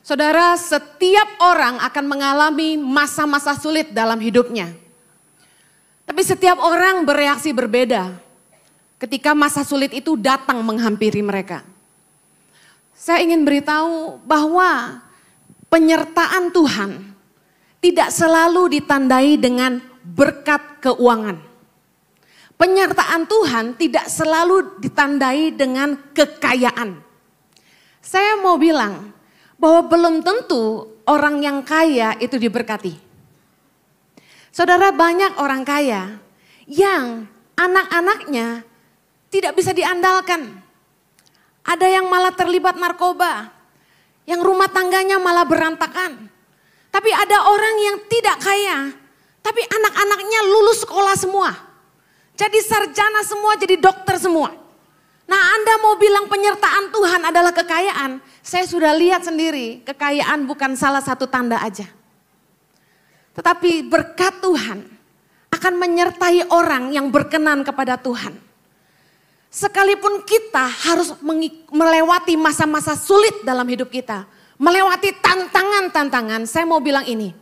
Saudara, setiap orang akan mengalami masa-masa sulit dalam hidupnya. Tapi setiap orang bereaksi berbeda ketika masa sulit itu datang menghampiri mereka. Saya ingin beritahu bahwa penyertaan Tuhan tidak selalu ditandai dengan berkat keuangan. Penyertaan Tuhan tidak selalu ditandai dengan kekayaan. Saya mau bilang bahwa belum tentu orang yang kaya itu diberkati. Saudara, banyak orang kaya yang anak-anaknya tidak bisa diandalkan. Ada yang malah terlibat narkoba, yang rumah tangganya malah berantakan. Tapi ada orang yang tidak kaya, tapi anak-anaknya lulus sekolah semua. Jadi sarjana semua, jadi dokter semua. Nah, Anda mau bilang penyertaan Tuhan adalah kekayaan. Saya sudah lihat sendiri, kekayaan bukan salah satu tanda aja. Tetapi berkat Tuhan akan menyertai orang yang berkenan kepada Tuhan. Sekalipun kita harus melewati masa-masa sulit dalam hidup kita. Melewati tantangan-tantangan, saya mau bilang ini.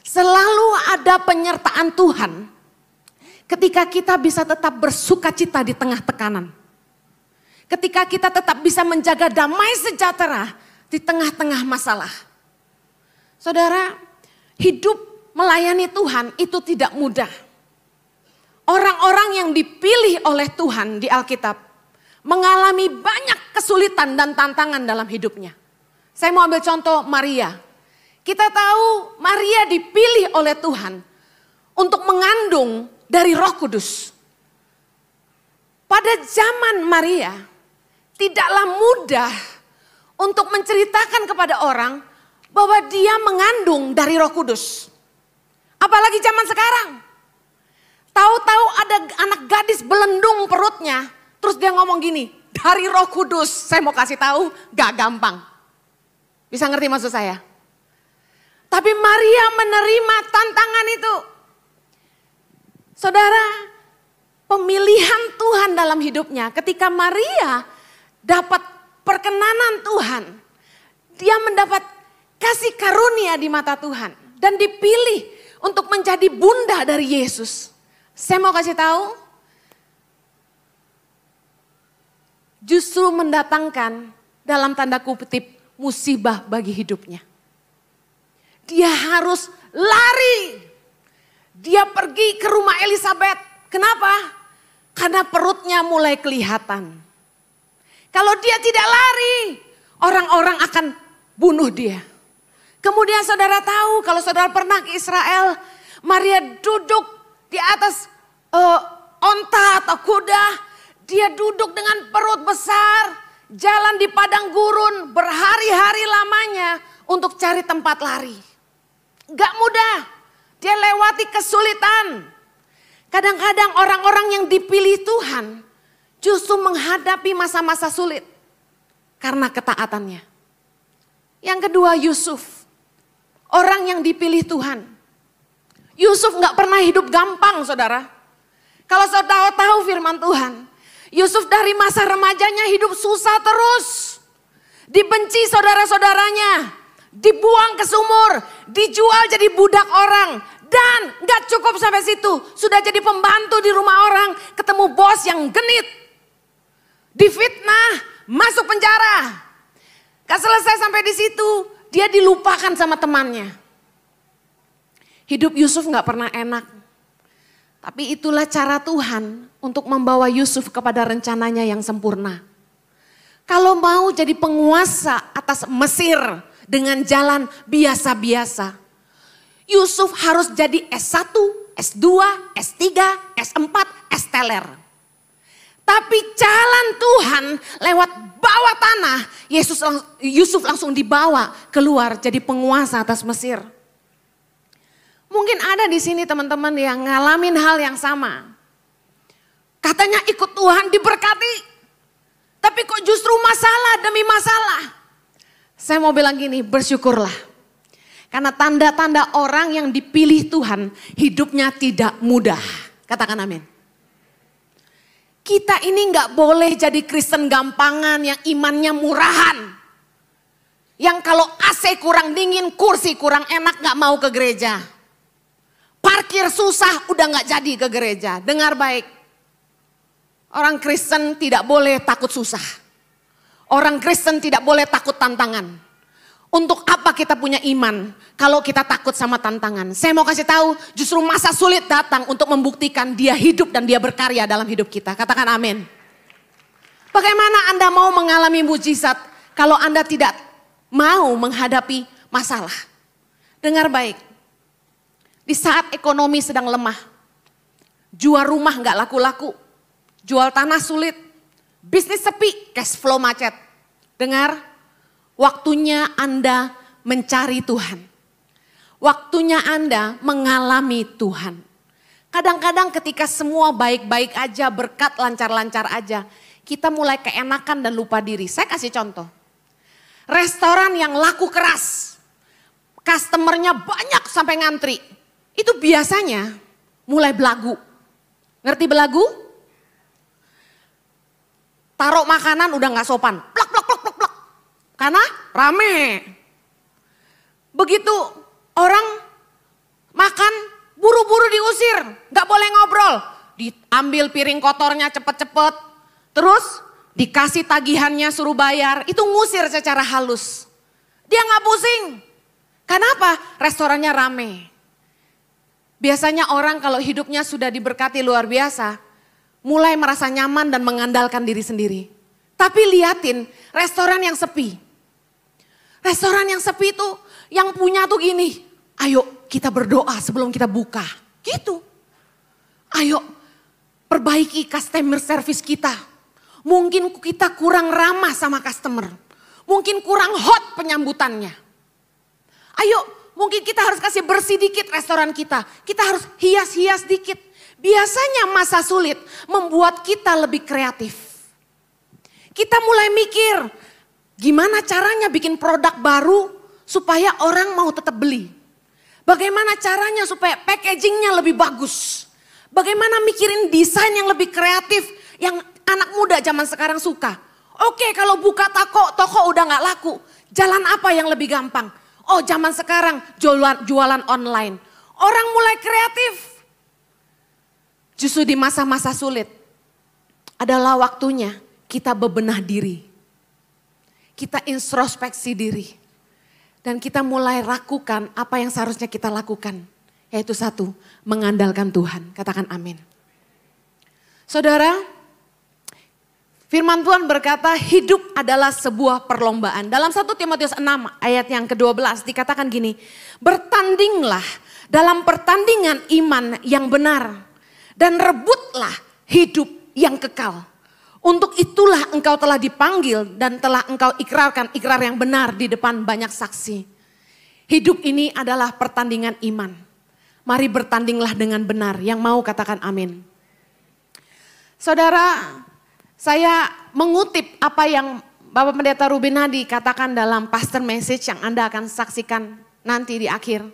Selalu ada penyertaan Tuhan ketika kita bisa tetap bersuka cita di tengah tekanan. Ketika kita tetap bisa menjaga damai sejahtera di tengah-tengah masalah. Saudara, hidup melayani Tuhan itu tidak mudah. Orang-orang yang dipilih oleh Tuhan di Alkitab mengalami banyak kesulitan dan tantangan dalam hidupnya. Saya mau ambil contoh Maria. Kita tahu Maria dipilih oleh Tuhan untuk mengandung dari Roh Kudus. Pada zaman Maria tidaklah mudah untuk menceritakan kepada orang bahwa dia mengandung dari Roh Kudus. Apalagi zaman sekarang. Tahu-tahu ada anak gadis belendung perutnya, terus dia ngomong gini, dari Roh Kudus. Saya mau kasih tahu, gak gampang. Bisa ngerti maksud saya? Tapi Maria menerima tantangan itu. Saudara, pemilihan Tuhan dalam hidupnya, ketika Maria dapat perkenanan Tuhan, dia mendapat kasih karunia di mata Tuhan dan dipilih untuk menjadi bunda dari Yesus. Saya mau kasih tahu, justru mendatangkan dalam tanda kutip musibah bagi hidupnya. Dia harus lari. Dia pergi ke rumah Elisabet. Kenapa? Karena perutnya mulai kelihatan. Kalau dia tidak lari, orang-orang akan bunuh dia. Kemudian saudara tahu, kalau saudara pernah ke Israel, Maria duduk di atas onta atau kuda. Dia duduk dengan perut besar, jalan di padang gurun berhari-hari lamanya untuk cari tempat lari. Gak mudah, dia lewati kesulitan. Kadang-kadang orang-orang yang dipilih Tuhan justru menghadapi masa-masa sulit karena ketaatannya. Yang kedua, Yusuf, orang yang dipilih Tuhan. Yusuf gak pernah hidup gampang, saudara. Kalau saudara tahu firman Tuhan, Yusuf dari masa remajanya hidup susah terus. Dibenci saudara-saudaranya, dibuang ke sumur, dijual jadi budak orang. Dan gak cukup sampai situ, sudah jadi pembantu di rumah orang, ketemu bos yang genit. Difitnah, masuk penjara. Gak selesai sampai di situ, dia dilupakan sama temannya. Hidup Yusuf gak pernah enak. Tapi itulah cara Tuhan untuk membawa Yusuf kepada rencananya yang sempurna. Kalau mau jadi penguasa atas Mesir dengan jalan biasa-biasa, Yusuf harus jadi S1, S2, S3, S4, S-teler. Tapi jalan Tuhan lewat bawah tanah, Yusuf langsung dibawa keluar jadi penguasa atas Mesir. Mungkin ada di sini teman-teman yang ngalamin hal yang sama. Katanya ikut Tuhan diberkati, tapi kok justru masalah demi masalah. Saya mau bilang gini, bersyukurlah. Karena tanda-tanda orang yang dipilih Tuhan hidupnya tidak mudah. Katakan amin. Kita ini gak boleh jadi Kristen gampangan yang imannya murahan. Yang kalau AC kurang dingin, kursi kurang enak, gak mau ke gereja. Parkir susah, udah gak jadi ke gereja. Dengar baik, orang Kristen tidak boleh takut susah. Orang Kristen tidak boleh takut tantangan. Untuk apa kita punya iman kalau kita takut sama tantangan? Saya mau kasih tahu, justru masa sulit datang untuk membuktikan dia hidup dan dia berkarya dalam hidup kita. Katakan amin. Bagaimana Anda mau mengalami mujizat kalau Anda tidak mau menghadapi masalah? Dengar baik, di saat ekonomi sedang lemah, jual rumah gak laku-laku, jual tanah sulit, bisnis sepi, cash flow macet. Dengar, waktunya Anda mencari Tuhan. Waktunya Anda mengalami Tuhan. Kadang-kadang ketika semua baik-baik aja, berkat lancar-lancar aja, kita mulai keenakan dan lupa diri. Saya kasih contoh. Restoran yang laku keras, customernya banyak sampai ngantri. Itu biasanya mulai belagu. Ngerti belagu? Taruh makanan udah gak sopan. Plak, plak, plak, plak, plak. Karena rame. Begitu orang makan, buru-buru diusir. Gak boleh ngobrol. Diambil piring kotornya cepet-cepet. Terus dikasih tagihannya suruh bayar. Itu ngusir secara halus. Dia gak pusing. Kenapa? Restorannya rame. Biasanya orang kalau hidupnya sudah diberkati luar biasa, mulai merasa nyaman dan mengandalkan diri sendiri. Tapi liatin restoran yang sepi. Restoran yang sepi itu yang punya tuh gini, ayo kita berdoa sebelum kita buka. Gitu. Ayo perbaiki customer service kita. Mungkin kita kurang ramah sama customer. Mungkin kurang hot penyambutannya. Ayo mungkin kita harus kasih bersih dikit restoran kita. Kita harus hias-hias dikit. Biasanya masa sulit membuat kita lebih kreatif. Kita mulai mikir, gimana caranya bikin produk baru supaya orang mau tetap beli. Bagaimana caranya supaya packagingnya lebih bagus. Bagaimana mikirin desain yang lebih kreatif yang anak muda zaman sekarang suka. Oke, kalau buka toko udah gak laku. Jalan apa yang lebih gampang? Oh, zaman sekarang jualan online. Orang mulai kreatif. Justru di masa-masa sulit adalah waktunya kita bebenah diri. Kita introspeksi diri. Dan kita mulai lakukan apa yang seharusnya kita lakukan. Yaitu satu, mengandalkan Tuhan. Katakan amin. Saudara, firman Tuhan berkata hidup adalah sebuah perlombaan. Dalam 1 Timotius 6 ayat yang ke-12 dikatakan gini. Bertandinglah dalam pertandingan iman yang benar. Dan rebutlah hidup yang kekal. Untuk itulah engkau telah dipanggil dan telah engkau ikrarkan ikrar yang benar di depan banyak saksi. Hidup ini adalah pertandingan iman. Mari bertandinglah dengan benar. Yang mau katakan amin. Saudara, saya mengutip apa yang Bapak Pendeta Ruben Hadi katakan dalam pastor message yang Anda akan saksikan nanti di akhir.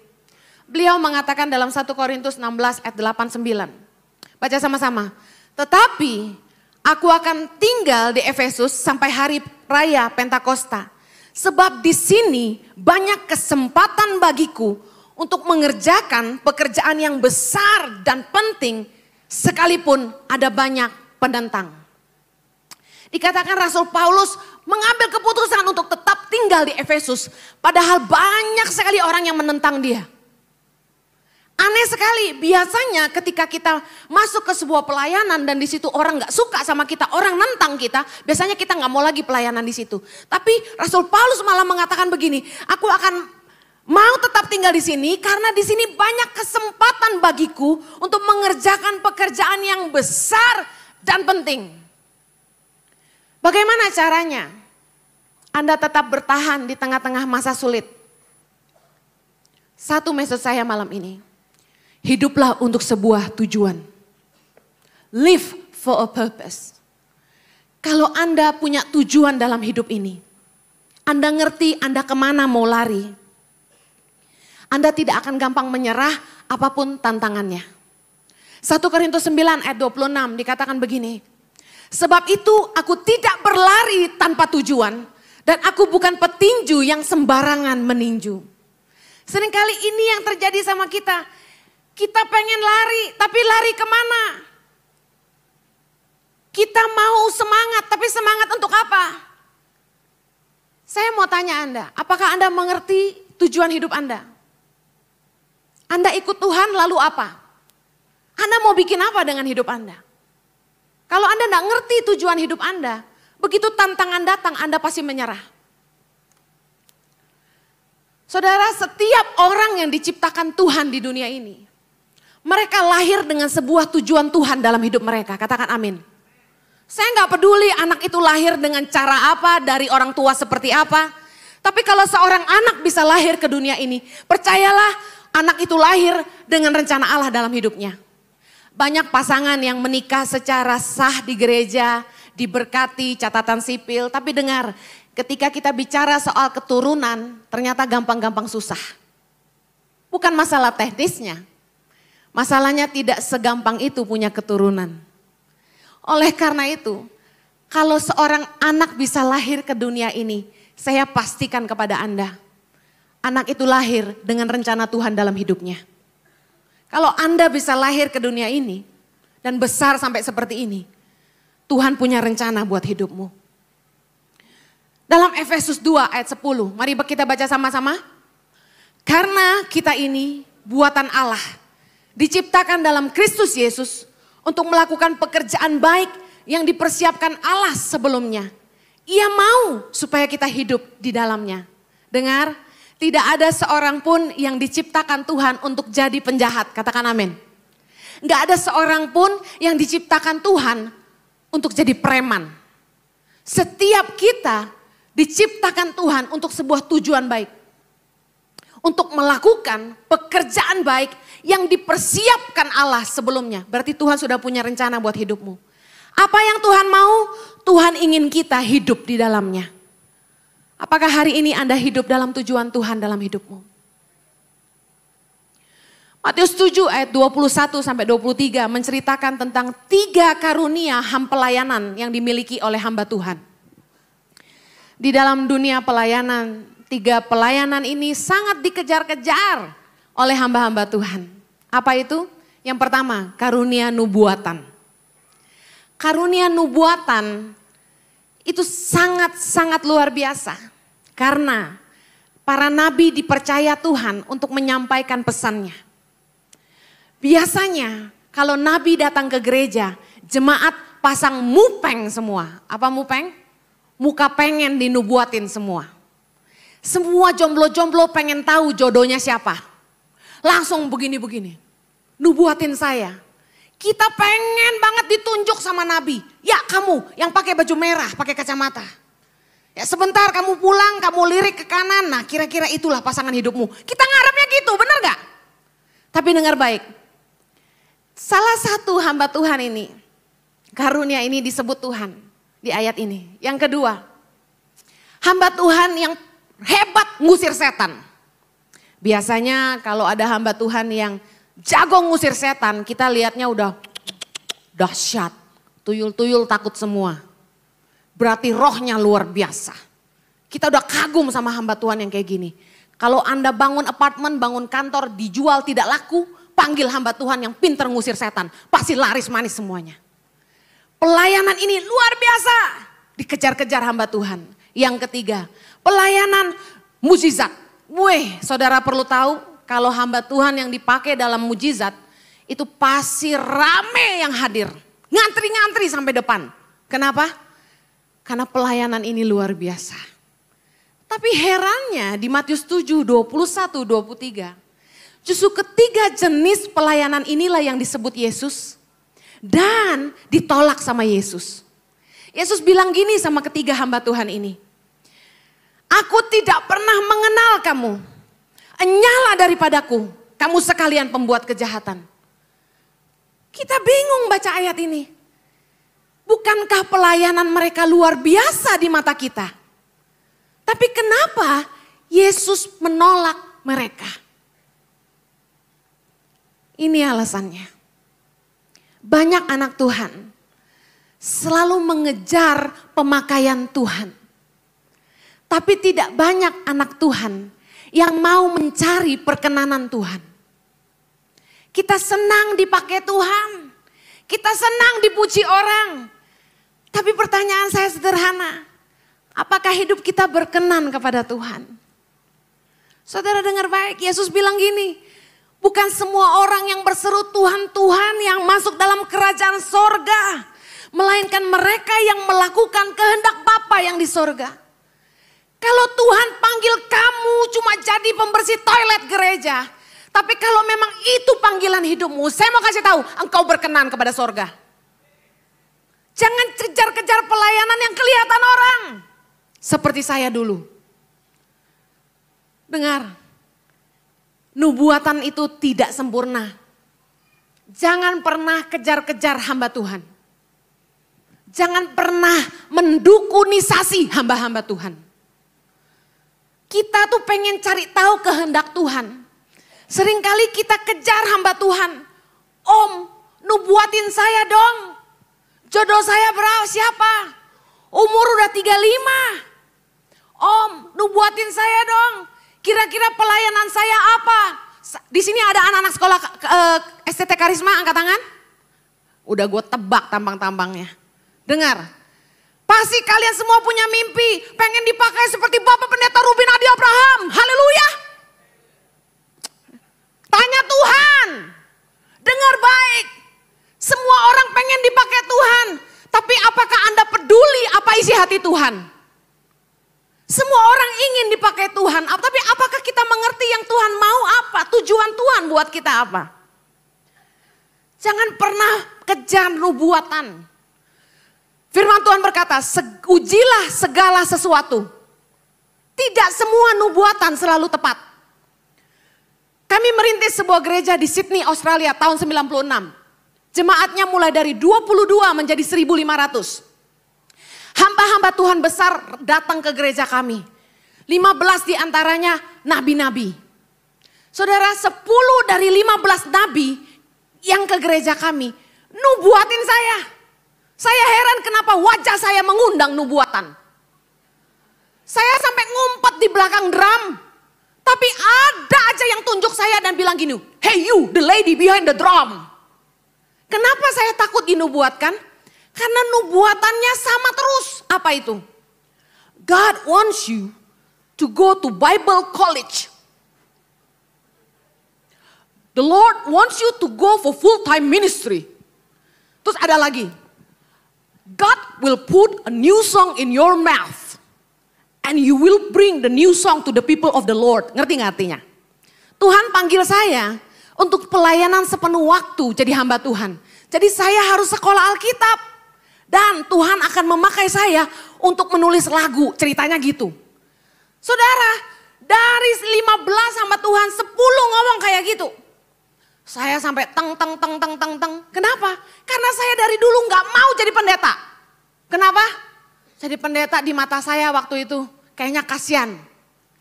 Beliau mengatakan dalam 1 Korintus 16 ayat 8-9. Baca sama-sama. Tetapi aku akan tinggal di Efesus sampai hari raya Pentakosta. Sebab di sini banyak kesempatan bagiku untuk mengerjakan pekerjaan yang besar dan penting sekalipun ada banyak penentang. Dikatakan Rasul Paulus mengambil keputusan untuk tetap tinggal di Efesus. Padahal banyak sekali orang yang menentang dia. Aneh sekali, biasanya ketika kita masuk ke sebuah pelayanan dan di situ orang gak suka sama kita, orang nentang kita, biasanya kita gak mau lagi pelayanan di situ. Tapi Rasul Paulus malah mengatakan begini, aku akan mau tetap tinggal di sini karena di sini banyak kesempatan bagiku untuk mengerjakan pekerjaan yang besar dan penting. Bagaimana caranya Anda tetap bertahan di tengah-tengah masa sulit? Satu message saya malam ini. Hiduplah untuk sebuah tujuan. Live for a purpose. Kalau Anda punya tujuan dalam hidup ini, Anda ngerti Anda kemana mau lari. Anda tidak akan gampang menyerah apapun tantangannya. 1 Korintus 9 ayat 26 dikatakan begini. Sebab itu aku tidak berlari tanpa tujuan Dan aku bukan petinju yang sembarangan meninju. Seringkali ini yang terjadi sama kita. Kita pengen lari, tapi lari kemana? Kita mau semangat, tapi semangat untuk apa? Saya mau tanya Anda, apakah Anda mengerti tujuan hidup Anda? Anda ikut Tuhan lalu apa? Anda mau bikin apa dengan hidup Anda? Kalau Anda tidak ngerti tujuan hidup Anda, begitu tantangan datang Anda pasti menyerah. Saudara, setiap orang yang diciptakan Tuhan di dunia ini, mereka lahir dengan sebuah tujuan Tuhan dalam hidup mereka. Katakan amin. Saya nggak peduli anak itu lahir dengan cara apa, dari orang tua seperti apa. Tapi kalau seorang anak bisa lahir ke dunia ini, percayalah anak itu lahir dengan rencana Allah dalam hidupnya. Banyak pasangan yang menikah secara sah di gereja, diberkati catatan sipil. Tapi dengar, ketika kita bicara soal keturunan, ternyata gampang-gampang susah. Bukan masalah teknisnya. Masalahnya tidak segampang itu punya keturunan. Oleh karena itu, kalau seorang anak bisa lahir ke dunia ini, saya pastikan kepada Anda, anak itu lahir dengan rencana Tuhan dalam hidupnya. Kalau Anda bisa lahir ke dunia ini dan besar sampai seperti ini, Tuhan punya rencana buat hidupmu. Dalam Efesus 2 ayat 10, mari kita baca sama-sama. Karena kita ini buatan Allah, diciptakan dalam Kristus Yesus untuk melakukan pekerjaan baik yang dipersiapkan Allah sebelumnya. Ia mau supaya kita hidup di dalamnya. Dengar, tidak ada seorang pun yang diciptakan Tuhan untuk jadi penjahat. Katakan amin. Enggak ada seorang pun yang diciptakan Tuhan untuk jadi preman. Setiap kita diciptakan Tuhan untuk sebuah tujuan baik. Untuk melakukan pekerjaan baik yang dipersiapkan Allah sebelumnya. Berarti Tuhan sudah punya rencana buat hidupmu. Apa yang Tuhan mau, Tuhan ingin kita hidup di dalamnya. Apakah hari ini Anda hidup dalam tujuan Tuhan dalam hidupmu? Matius 7 ayat 21 sampai 23 menceritakan tentang 3 karunia pelayanan yang dimiliki oleh hamba Tuhan. Di dalam dunia pelayanan, 3 pelayanan ini sangat dikejar-kejar oleh hamba-hamba Tuhan. Apa itu? Yang pertama, karunia nubuatan. Karunia nubuatan itu sangat-sangat luar biasa. Karena para nabi dipercaya Tuhan untuk menyampaikan pesannya. Biasanya kalau nabi datang ke gereja, jemaat pasang mupeng semua. Apa mupeng? Muka pengen dinubuatin semua. Semua jomblo-jomblo pengen tahu jodohnya siapa. Langsung begini-begini. Nubuatin saya. Kita pengen banget ditunjuk sama nabi. Ya kamu yang pakai baju merah, pakai kacamata. Ya sebentar kamu pulang, kamu lirik ke kanan. Nah kira-kira itulah pasangan hidupmu. Kita ngarepnya gitu, benar gak? Tapi dengar baik. Salah satu hamba Tuhan ini, karunia ini disebut Tuhan di ayat ini. Yang kedua, hamba Tuhan yang hebat ngusir setan. Biasanya kalau ada hamba Tuhan yang jago ngusir setan, kita lihatnya udah dahsyat. Tuyul-tuyul takut semua. Berarti rohnya luar biasa. Kita udah kagum sama hamba Tuhan yang kayak gini. Kalau Anda bangun apartemen, bangun kantor, dijual tidak laku, panggil hamba Tuhan yang pintar ngusir setan. Pasti laris manis semuanya. Pelayanan ini luar biasa. Dikejar-kejar hamba Tuhan. Yang ketiga, pelayanan mujizat. Saudara perlu tahu kalau hamba Tuhan yang dipakai dalam mujizat, itu pasti rame yang hadir. Ngantri-ngantri sampai depan. Kenapa? Karena pelayanan ini luar biasa. Tapi herannya di Matius 7, 21, 23. Justru ketiga jenis pelayanan inilah yang disebut Yesus. Dan ditolak sama Yesus. Yesus bilang gini sama ketiga hamba Tuhan ini. Aku tidak pernah mengenal kamu. Enyahlah daripadaku, kamu sekalian pembuat kejahatan. Kita bingung baca ayat ini. Bukankah pelayanan mereka luar biasa di mata kita? Tapi kenapa Yesus menolak mereka? Ini alasannya. Banyak anak Tuhan selalu mengejar pemakaian Tuhan. Tapi tidak banyak anak Tuhan yang mau mencari perkenanan Tuhan. Kita senang dipakai Tuhan. Kita senang dipuji orang. Tapi pertanyaan saya sederhana. Apakah hidup kita berkenan kepada Tuhan? Saudara dengar baik, Yesus bilang gini. Bukan semua orang yang berseru Tuhan, Tuhan yang masuk dalam kerajaan sorga. Melainkan mereka yang melakukan kehendak Bapa yang di sorga. Kalau Tuhan panggil kamu cuma jadi pembersih toilet gereja. Tapi kalau memang itu panggilan hidupmu, saya mau kasih tahu, engkau berkenan kepada sorga. Jangan kejar-kejar pelayanan yang kelihatan orang. Seperti saya dulu. Dengar. Nubuatan itu tidak sempurna. Jangan pernah kejar-kejar hamba Tuhan. Jangan pernah mendukunisasi hamba-hamba Tuhan. Kita tuh pengen cari tahu kehendak Tuhan. Seringkali kita kejar hamba Tuhan. Om, nubuatin saya dong. Jodoh saya berapa? Siapa? Umur udah 35. Om, nubuatin saya dong. Kira-kira pelayanan saya apa? Di sini ada anak-anak sekolah STT Karisma, angkat tangan. Udah gue tebak tampang-tampangnya. Dengar, pasti kalian semua punya mimpi. Pengen dipakai seperti Bapak Pendeta Ruben Adi Abraham. Haleluya. Tanya Tuhan. Dengar baik. Semua orang pengen dipakai Tuhan. Tapi apakah Anda peduli apa isi hati Tuhan? Semua orang ingin dipakai Tuhan, tapi apakah kita mengerti yang Tuhan mau apa? Tujuan Tuhan buat kita apa? Jangan pernah kejar nubuatan. Firman Tuhan berkata, ujilah segala sesuatu. Tidak semua nubuatan selalu tepat. Kami merintis sebuah gereja di Sydney, Australia tahun 96. Jemaatnya mulai dari 22 menjadi 1.500. Hamba-hamba Tuhan besar datang ke gereja kami. 15 diantaranya nabi-nabi. Saudara, 10 dari 15 nabi yang ke gereja kami nubuatin saya. Saya heran kenapa wajah saya mengundang nubuatan. Saya sampai ngumpet di belakang drum. Tapi ada aja yang tunjuk saya dan bilang gini, hey you, the lady behind the drum. Kenapa saya takut dinubuatkan? Karena nubuatannya sama terus. Apa itu? God wants you to go to Bible college. The Lord wants you to go for full-time ministry. Terus ada lagi. God will put a new song in your mouth. And you will bring the new song to the people of the Lord. Ngerti gak artinya? Tuhan panggil saya untuk pelayanan sepenuh waktu jadi hamba Tuhan. Jadi saya harus sekolah Alkitab. Dan Tuhan akan memakai saya untuk menulis lagu, ceritanya gitu. Saudara, dari 15 hamba Tuhan 10 ngomong kayak gitu. Saya sampai teng. Kenapa? Karena saya dari dulu gak mau jadi pendeta. Kenapa? Jadi pendeta di mata saya waktu itu kayaknya kasihan,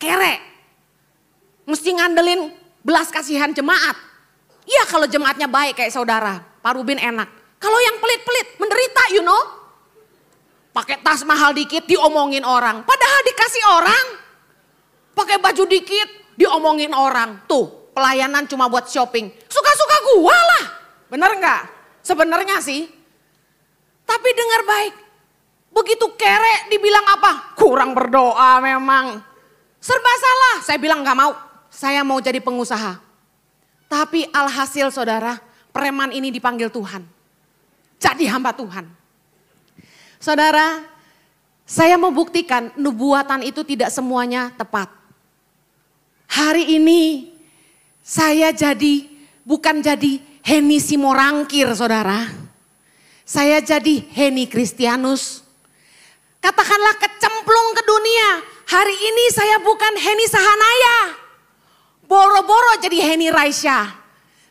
kere. Mesti ngandelin belas kasihan jemaat. Iya kalau jemaatnya baik kayak saudara, Pak Rubin enak. Kalau yang pelit-pelit, menderita you know. Pakai tas mahal dikit diomongin orang. Padahal dikasih orang. Pakai baju dikit diomongin orang. Tuh pelayanan cuma buat shopping. Suka-suka gua lah. Bener gak? Sebenarnya sih. Tapi dengar baik. Begitu kere dibilang apa? Kurang berdoa memang. Serba salah. Saya bilang gak mau. Saya mau jadi pengusaha. Tapi alhasil saudara, preman ini dipanggil Tuhan. Jadi hamba Tuhan. Saudara, saya membuktikan nubuatan itu tidak semuanya tepat. Hari ini saya bukan jadi Heni Simorangkir saudara. Saya jadi Heni Kristianus. Katakanlah kecemplung ke dunia. Hari ini saya bukan Heni Sahanaya. Boro-boro jadi Heni Raisya.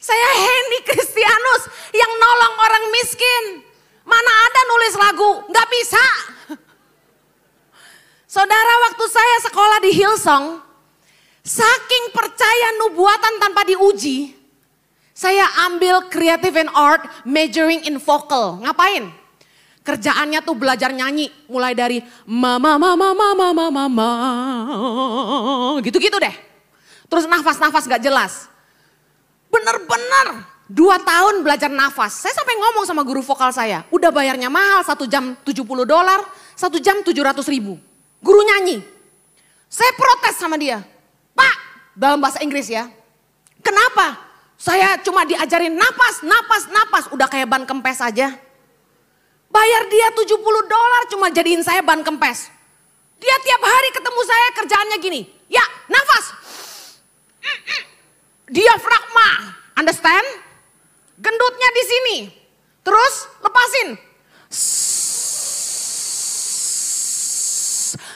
Saya Heni Kristianus yang nolong orang miskin. Mana ada nulis lagu, gak bisa. Saudara, waktu saya sekolah di Hillsong, saking percaya nubuatan tanpa diuji, saya ambil Creative and Art majoring in vocal. Ngapain? Kerjaannya tuh belajar nyanyi mulai dari mama mama mama mama mama gitu-gitu deh. Terus nafas-nafas gak jelas. Bener-bener 2 tahun belajar nafas. Saya sampai ngomong sama guru vokal saya, udah bayarnya mahal 1 jam $70, 1 jam 700 ribu. Guru nyanyi. Saya protes sama dia. Pak, dalam bahasa Inggris ya. Kenapa? Saya cuma diajarin napas, napas, napas. Udah kayak ban kempes aja. Bayar dia $70 cuma jadiin saya ban kempes. Dia tiap hari ketemu saya kerjaannya gini. Ya, nafas. Diafragma. Understand? Gendutnya di sini. Terus lepasin.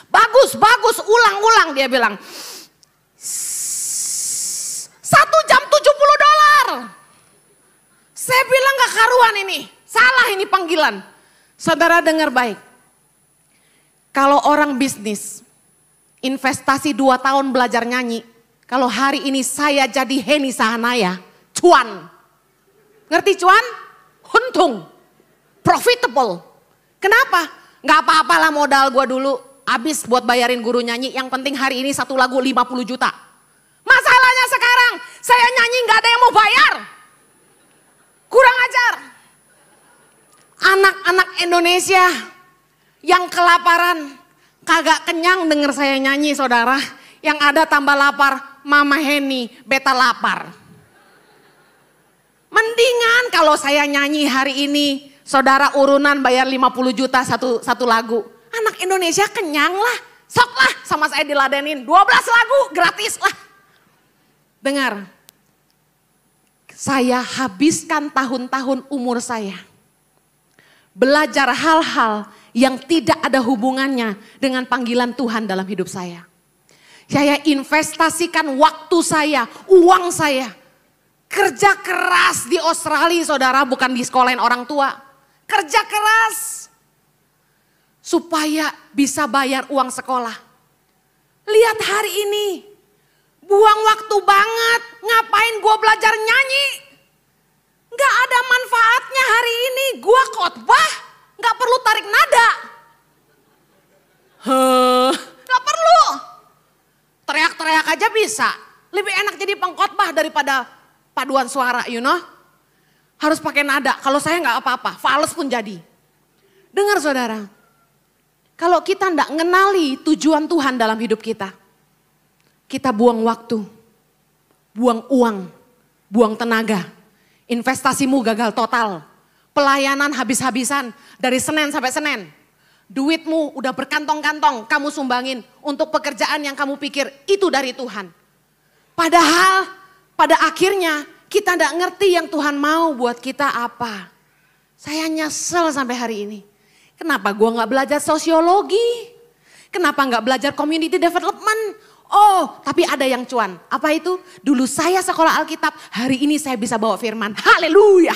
Bagus, bagus. Ulang-ulang dia bilang. 1 jam $70. Saya bilang gak karuan ini. Salah ini panggilan. Saudara dengar baik. Kalau orang bisnis, investasi 2 tahun belajar nyanyi. Kalau hari ini saya jadi Heni Sahanaya, cuan. Ngerti cuan? Untung. Profitable. Kenapa? Gak apa-apalah modal gua dulu. Habis buat bayarin guru nyanyi. Yang penting hari ini 1 lagu 50 juta. Masalahnya sekarang saya nyanyi gak ada yang mau bayar. Kurang ajar. Anak-anak Indonesia yang kelaparan, kagak kenyang denger saya nyanyi saudara. Yang ada tambah lapar, Mama Heni beta lapar. Mendingan kalau saya nyanyi hari ini, saudara urunan bayar 50 juta satu lagu. Anak Indonesia kenyang lah, sok lah sama saya diladenin. 12 lagu gratis lah. Dengar, saya habiskan tahun-tahun umur saya belajar hal-hal yang tidak ada hubungannya dengan panggilan Tuhan dalam hidup saya. Saya investasikan waktu saya, uang saya. Kerja keras di Australia saudara, bukan di sekolahin orang tua. Kerja keras supaya bisa bayar uang sekolah. Lihat hari ini, buang waktu banget, ngapain gua belajar nyanyi. Gak ada manfaatnya hari ini, gua khotbah, gak perlu tarik nada. Gak perlu. Teriak-teriak aja bisa. Lebih enak jadi pengkhotbah daripada paduan suara, you know. Harus pakai nada, kalau saya gak apa-apa, fales pun jadi. Dengar saudara, kalau kita gak ngenali tujuan Tuhan dalam hidup kita buang waktu, buang uang, buang tenaga. Investasimu gagal total. Pelayanan habis-habisan dari Senin sampai Senin. Duitmu udah berkantong-kantong kamu sumbangin untuk pekerjaan yang kamu pikir itu dari Tuhan. Padahal pada akhirnya kita gak ngerti yang Tuhan mau buat kita apa. Saya nyesel sampai hari ini. Kenapa gua gak belajar sosiologi? Kenapa gak belajar community development? Oh, tapi ada yang cuan. Apa itu? Dulu saya sekolah Alkitab, hari ini saya bisa bawa firman. Haleluya.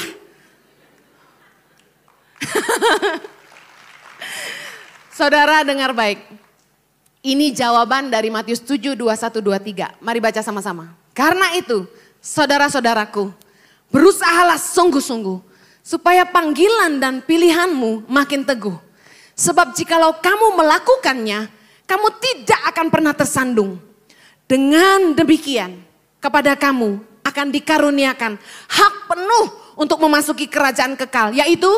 Saudara dengar baik. Ini jawaban dari Matius 7, 21, 23. Mari baca sama-sama. Karena itu, saudara-saudaraku, berusahalah sungguh-sungguh supaya panggilan dan pilihanmu makin teguh. Sebab jikalau kamu melakukannya, kamu tidak akan pernah tersandung. Dengan demikian, kepada kamu akan dikaruniakan hak penuh untuk memasuki kerajaan kekal, yaitu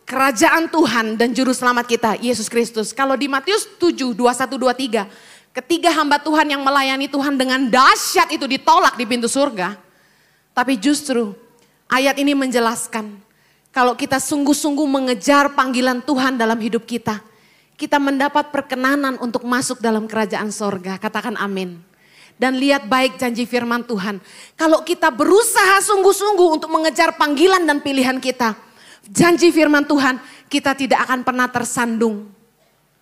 kerajaan Tuhan dan juru selamat kita, Yesus Kristus. Kalau di Matius 7, 21, 23, ketiga hamba Tuhan yang melayani Tuhan dengan dahsyat itu ditolak di pintu surga. Tapi justru ayat ini menjelaskan, kalau kita sungguh-sungguh mengejar panggilan Tuhan dalam hidup kita, kita mendapat perkenanan untuk masuk dalam kerajaan sorga. Katakan amin. Dan lihat baik janji firman Tuhan. Kalau kita berusaha sungguh-sungguh untuk mengejar panggilan dan pilihan kita, janji firman Tuhan, kita tidak akan pernah tersandung.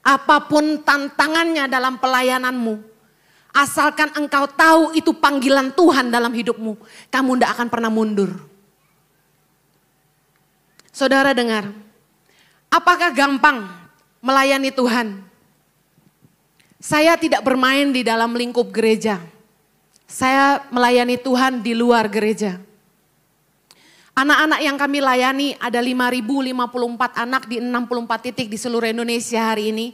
Apapun tantangannya dalam pelayananmu, asalkan engkau tahu itu panggilan Tuhan dalam hidupmu, kamu tidak akan pernah mundur. Saudara dengar, apakah gampang melayani Tuhan? Saya tidak bermain di dalam lingkup gereja. Saya melayani Tuhan di luar gereja. Anak-anak yang kami layani ada 5.054 anak di 64 titik di seluruh Indonesia hari ini.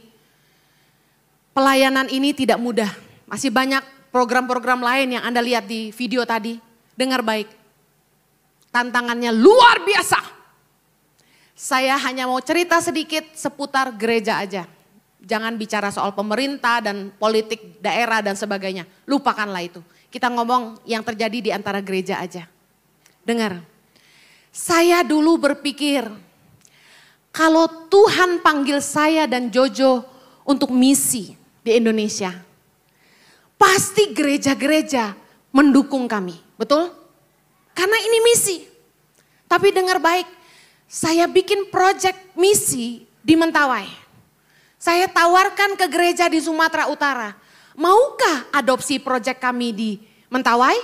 Pelayanan ini tidak mudah. Masih banyak program-program lain yang Anda lihat di video tadi. Dengar baik. Tantangannya luar biasa. Saya hanya mau cerita sedikit seputar gereja aja. Jangan bicara soal pemerintah dan politik daerah dan sebagainya. Lupakanlah itu. Kita ngomong yang terjadi di antara gereja aja. Dengar. Saya dulu berpikir, kalau Tuhan panggil saya dan Jojo untuk misi di Indonesia, pasti gereja-gereja mendukung kami, betul? Karena ini misi. Tapi dengar baik, saya bikin proyek misi di Mentawai. Saya tawarkan ke gereja di Sumatera Utara, maukah adopsi proyek kami di Mentawai?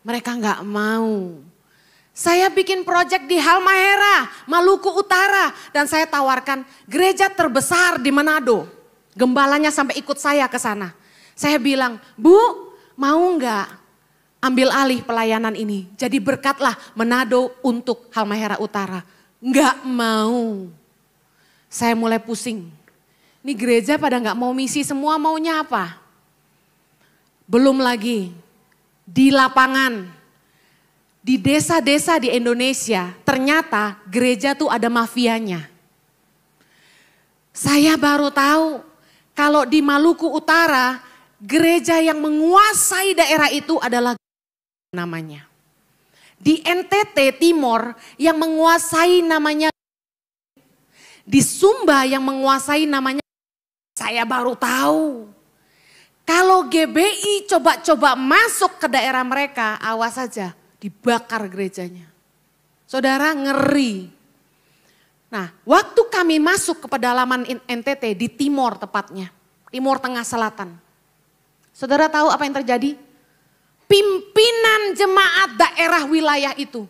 Mereka nggak mau. Saya bikin proyek di Halmahera, Maluku Utara. Dan saya tawarkan gereja terbesar di Manado. Gembalanya sampai ikut saya ke sana. Saya bilang, Bu, mau nggak ambil alih pelayanan ini? Jadi berkatlah Manado untuk Halmahera Utara. Nggak mau. Saya mulai pusing. Ini gereja pada nggak mau misi semua, maunya apa? Belum lagi di lapangan. Di desa-desa di Indonesia ternyata gereja tuh ada mafianya. Saya baru tahu kalau di Maluku Utara gereja yang menguasai daerah itu adalah namanya. Di NTT Timor yang menguasai namanya. Di Sumba yang menguasai namanya. Saya baru tahu. Kalau GBI coba-coba masuk ke daerah mereka, awas saja. Dibakar gerejanya. Saudara, ngeri. Nah, waktu kami masuk ke pedalaman NTT di timur tepatnya. Timur Tengah Selatan. Saudara tahu apa yang terjadi? Pimpinan jemaat daerah wilayah itu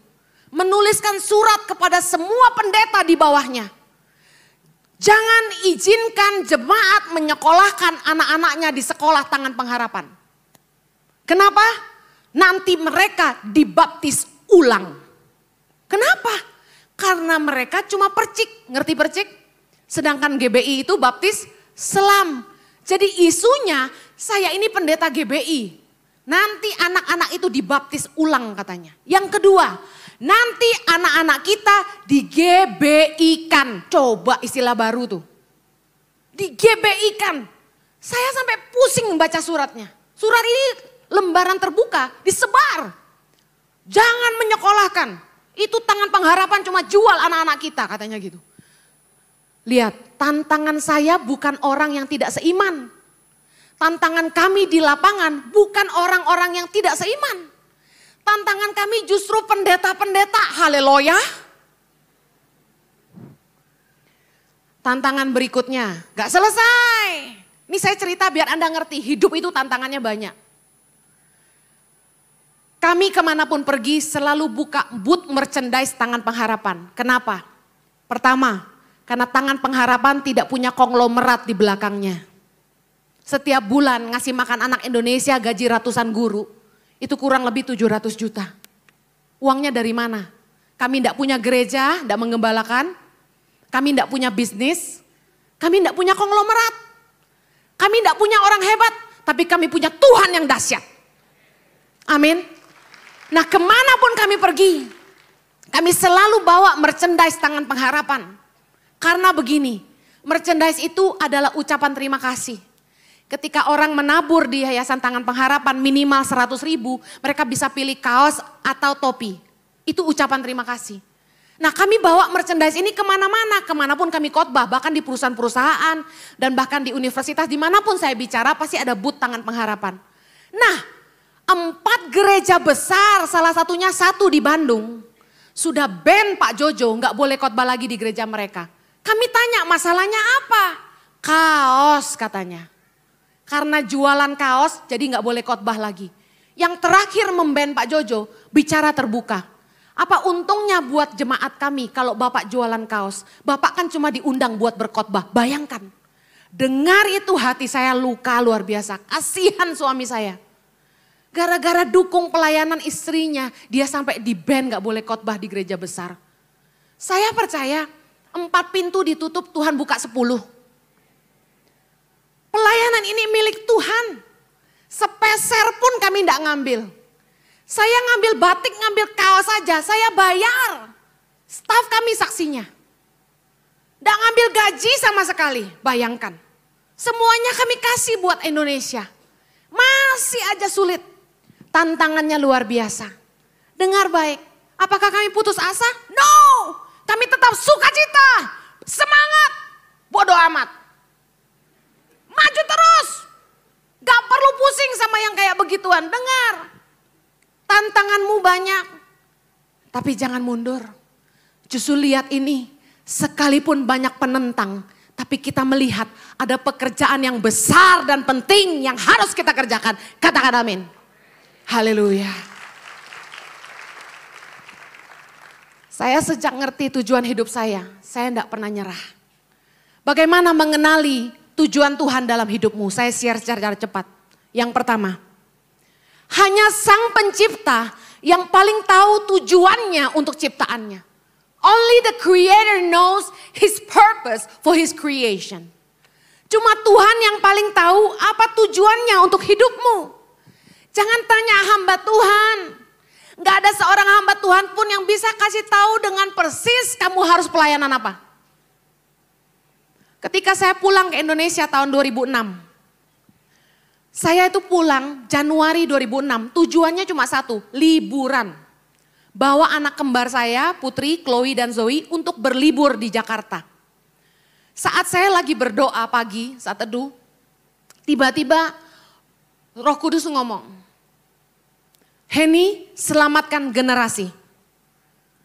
menuliskan surat kepada semua pendeta di bawahnya. Jangan izinkan jemaat menyekolahkan anak-anaknya di sekolah Tangan Pengharapan. Kenapa? Nanti mereka dibaptis ulang. Kenapa? Karena mereka cuma percik, ngerti percik? Sedangkan GBI itu baptis selam. Jadi isunya saya ini pendeta GBI. Nanti anak-anak itu dibaptis ulang katanya. Yang kedua, nanti anak-anak kita di GBI-kan. Coba istilah baru tuh. Di GBI-kan. Saya sampai pusing membaca suratnya. Surat ini lembaran terbuka, disebar. Jangan menyekolahkan. Itu Tangan Pengharapan cuma jual anak-anak kita katanya gitu. Lihat, tantangan saya bukan orang yang tidak seiman. Tantangan kami di lapangan bukan orang-orang yang tidak seiman. Tantangan kami justru pendeta-pendeta, haleluya. Tantangan berikutnya, gak selesai. Ini saya cerita biar Anda ngerti, hidup itu tantangannya banyak. Kami kemanapun pergi selalu buka booth merchandise Tangan Pengharapan. Kenapa? Pertama, karena Tangan Pengharapan tidak punya konglomerat di belakangnya. Setiap bulan ngasih makan anak Indonesia gaji ratusan guru, itu kurang lebih 700 juta. Uangnya dari mana? Kami tidak punya gereja, tidak menggembalakan. Kami tidak punya bisnis. Kami tidak punya konglomerat. Kami tidak punya orang hebat, tapi kami punya Tuhan yang dahsyat. Amin. Nah, kemanapun kami pergi, kami selalu bawa merchandise Tangan Pengharapan. Karena begini, merchandise itu adalah ucapan terima kasih. Ketika orang menabur di Yayasan Tangan Pengharapan minimal 100.000, mereka bisa pilih kaos atau topi. Itu ucapan terima kasih. Nah, kami bawa merchandise ini kemana-mana, kemanapun kami khotbah, bahkan di perusahaan-perusahaan dan bahkan di universitas, dimanapun saya bicara pasti ada booth Tangan Pengharapan. Nah, 4 gereja besar, salah satunya 1 di Bandung, sudah ban Pak Jojo, nggak boleh khotbah lagi di gereja mereka. Kami tanya masalahnya apa? Kaos katanya. Karena jualan kaos jadi nggak boleh khotbah lagi. Yang terakhir memban Pak Jojo, bicara terbuka. Apa untungnya buat jemaat kami kalau Bapak jualan kaos? Bapak kan cuma diundang buat berkhotbah, bayangkan. Dengar itu hati saya luka luar biasa, kasihan suami saya. Gara-gara dukung pelayanan istrinya, dia sampai di-ban gak boleh khotbah di gereja besar. Saya percaya 4 pintu ditutup, Tuhan buka 10. Pelayanan ini milik Tuhan. Sepeser pun kami gak ngambil. Saya ngambil batik, ngambil kaos saja, saya bayar. Staf kami saksinya. Gak ngambil gaji sama sekali, bayangkan. Semuanya kami kasih buat Indonesia. Masih aja sulit. Tantangannya luar biasa. Dengar baik, apakah kami putus asa? No, kami tetap sukacita, semangat, bodoh amat. Maju terus, gak perlu pusing sama yang kayak begituan. Dengar, tantanganmu banyak, tapi jangan mundur. Justru lihat ini, sekalipun banyak penentang, tapi kita melihat ada pekerjaan yang besar dan penting yang harus kita kerjakan. Katakan amin. Haleluya. Saya sejak ngerti tujuan hidup saya tidak pernah nyerah. Bagaimana mengenali tujuan Tuhan dalam hidupmu? Saya share secara cepat. Yang pertama, hanya Sang Pencipta yang paling tahu tujuannya untuk ciptaannya. Only the Creator knows His purpose for His creation. Cuma Tuhan yang paling tahu apa tujuannya untuk hidupmu. Jangan tanya hamba Tuhan. Gak ada seorang hamba Tuhan pun yang bisa kasih tahu dengan persis kamu harus pelayanan apa. Ketika saya pulang ke Indonesia tahun 2006. Saya itu pulang Januari 2006. Tujuannya cuma satu, liburan. Bawa anak kembar saya, Putri, Chloe dan Zoe untuk berlibur di Jakarta. Saat saya lagi berdoa pagi, saat teduh, tiba-tiba Roh Kudus ngomong, Henny, selamatkan generasi.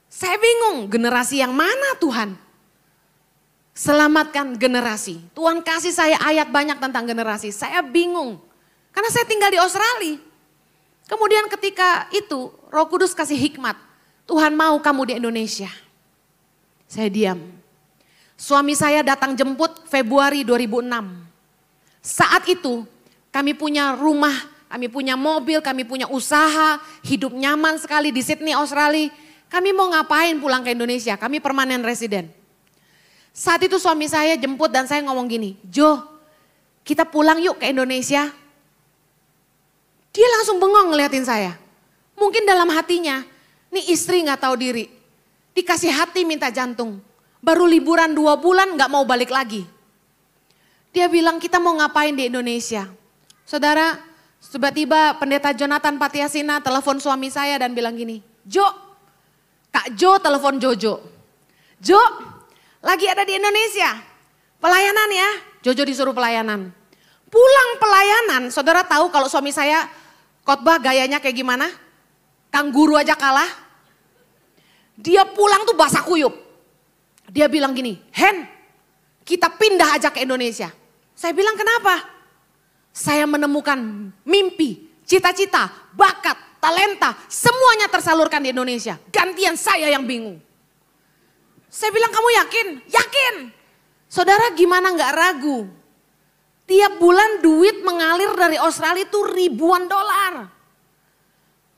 Saya bingung, generasi yang mana Tuhan? Selamatkan generasi. Tuhan kasih saya ayat banyak tentang generasi. Saya bingung, karena saya tinggal di Australia. Kemudian ketika itu Roh Kudus kasih hikmat. Tuhan mau kamu di Indonesia. Saya diam. Suami saya datang jemput Februari 2006. Saat itu kami punya rumah, kami punya mobil, kami punya usaha, hidup nyaman sekali di Sydney, Australia. Kami mau ngapain pulang ke Indonesia? Kami permanen resident. Saat itu suami saya jemput dan saya ngomong gini, Jo, kita pulang yuk ke Indonesia. Dia langsung bengong ngeliatin saya. Mungkin dalam hatinya, nih istri gak tahu diri. Dikasih hati minta jantung. Baru liburan 2 bulan gak mau balik lagi. Dia bilang kita mau ngapain di Indonesia. Saudara, tiba-tiba pendeta Jonathan Patiasina telepon suami saya dan bilang gini, Jo, Kak Jo telepon Jojo. Jo, lagi ada di Indonesia, pelayanan ya. Jojo disuruh pelayanan. Pulang pelayanan, saudara tahu kalau suami saya khotbah gayanya kayak gimana? Kang guru aja kalah. Dia pulang tuh basah kuyup. Dia bilang gini, Hen, kita pindah aja ke Indonesia. Saya bilang kenapa? Saya menemukan mimpi, cita-cita, bakat, talenta, semuanya tersalurkan di Indonesia. Gantian saya yang bingung. Saya bilang kamu yakin? Yakin. Saudara gimana gak ragu? Tiap bulan duit mengalir dari Australia itu ribuan dolar.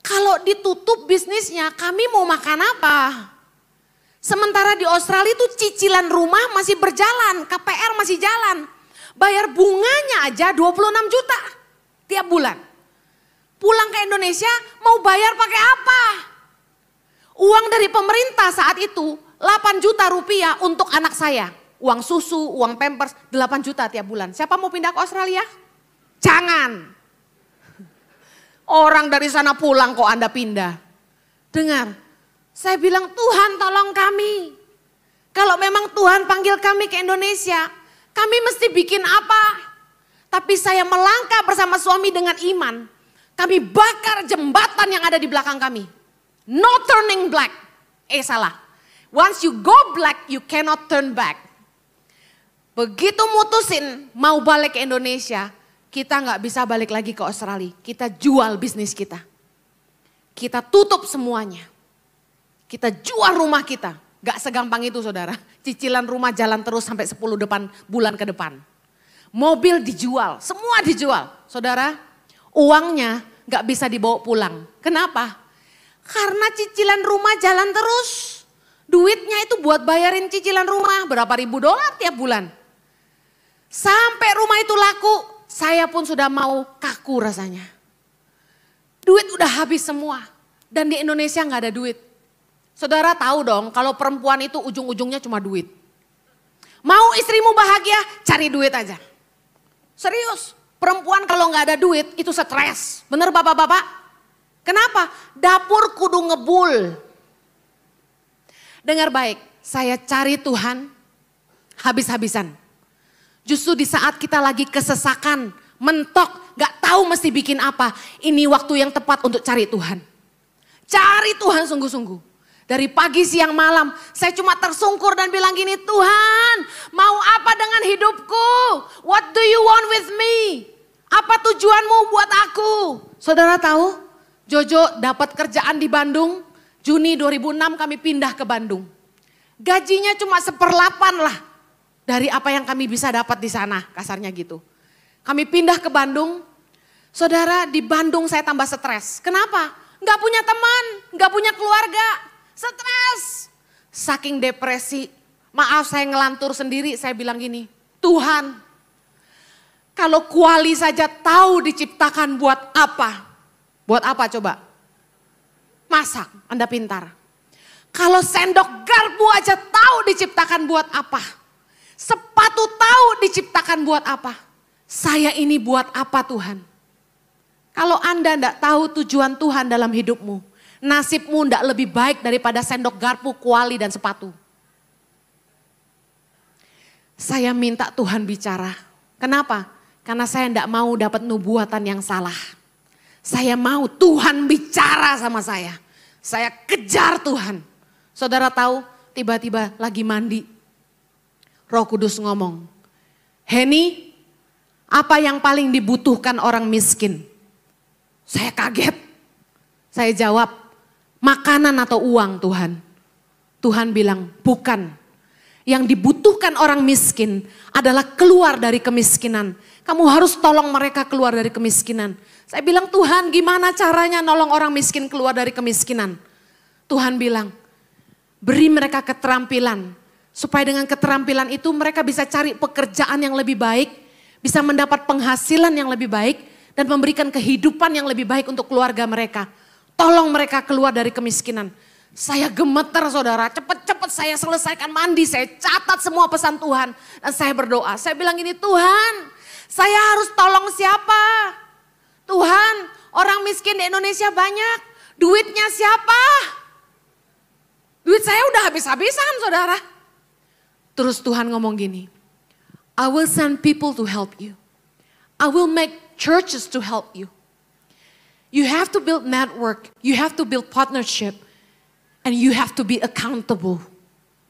Kalau ditutup bisnisnya kami mau makan apa? Sementara di Australia itu cicilan rumah masih berjalan, KPR masih jalan. Bayar bunganya aja 26 juta tiap bulan. Pulang ke Indonesia mau bayar pakai apa? Uang dari pemerintah saat itu 8 juta rupiah untuk anak saya. Uang susu, uang pampers 8 juta tiap bulan. Siapa mau pindah ke Australia? Jangan. Orang dari sana pulang kok Anda pindah. Dengar, saya bilang Tuhan tolong kami. Kalau memang Tuhan panggil kami ke Indonesia, kami mesti bikin apa? Tapi saya melangkah bersama suami dengan iman. Kami bakar jembatan yang ada di belakang kami. No turning back. Salah. Once you go black, you cannot turn back. Begitu mutusin mau balik ke Indonesia, kita nggak bisa balik lagi ke Australia. Kita jual bisnis kita. Kita tutup semuanya. Kita jual rumah kita. Gak segampang itu saudara. Cicilan rumah jalan terus sampai 10 bulan ke depan. Mobil dijual, semua dijual. Saudara, uangnya gak bisa dibawa pulang. Kenapa? Karena cicilan rumah jalan terus. Duitnya itu buat bayarin cicilan rumah berapa ribu dolar tiap bulan. Sampai rumah itu laku, saya pun sudah mau kaku rasanya. Duit udah habis semua. Dan di Indonesia gak ada duit. Saudara tahu dong kalau perempuan itu ujung-ujungnya cuma duit. Mau istrimu bahagia, cari duit aja. Serius, perempuan kalau gak ada duit itu stres. Bener bapak-bapak? Kenapa? Dapur kudu ngebul. Dengar baik, saya cari Tuhan habis-habisan. Justru di saat kita lagi kesesakan, mentok, gak tahu mesti bikin apa. Ini waktu yang tepat untuk cari Tuhan. Cari Tuhan sungguh-sungguh. Dari pagi, siang, malam, saya cuma tersungkur dan bilang gini, Tuhan mau apa dengan hidupku? What do you want with me? Apa tujuanmu buat aku? Saudara tahu? Jojo dapat kerjaan di Bandung, Juni 2006 kami pindah ke Bandung. Gajinya cuma 1/8 lah dari apa yang kami bisa dapat di sana, kasarnya gitu. Kami pindah ke Bandung, saudara di Bandung saya tambah stres. Kenapa? Gak punya teman, gak punya keluarga, stres. Saking depresi, maaf saya ngelantur sendiri, saya bilang gini, Tuhan kalau kuali saja tahu diciptakan buat apa? Buat apa coba? Masak, Anda pintar. Kalau sendok garpu aja tahu diciptakan buat apa? Sepatu tahu diciptakan buat apa? Saya ini buat apa Tuhan? Kalau Anda tidak tahu tujuan Tuhan dalam hidupmu, nasibmu tidak lebih baik daripada sendok garpu, kuali dan sepatu. Saya minta Tuhan bicara. Kenapa? Karena saya tidak mau dapat nubuatan yang salah. Saya mau Tuhan bicara sama saya. Saya kejar Tuhan. Saudara tahu tiba-tiba lagi mandi. Roh Kudus ngomong, Henny, apa yang paling dibutuhkan orang miskin? Saya kaget. Saya jawab, makanan atau uang Tuhan? Tuhan bilang, bukan. Yang dibutuhkan orang miskin adalah keluar dari kemiskinan. Kamu harus tolong mereka keluar dari kemiskinan. Saya bilang, Tuhan gimana caranya nolong orang miskin keluar dari kemiskinan? Tuhan bilang, beri mereka keterampilan. Supaya dengan keterampilan itu mereka bisa cari pekerjaan yang lebih baik. Bisa mendapat penghasilan yang lebih baik. Dan memberikan kehidupan yang lebih baik untuk keluarga mereka. Tolong mereka keluar dari kemiskinan. Saya gemeter saudara, cepet-cepet saya selesaikan mandi. Saya catat semua pesan Tuhan. Dan saya berdoa, saya bilang gini, Tuhan saya harus tolong siapa? Tuhan, orang miskin di Indonesia banyak, duitnya siapa? Duit saya udah habis-habisan saudara. Terus Tuhan ngomong gini, I will send people to help you. I will make churches to help you. You have to build network, you have to build partnership, and you have to be accountable.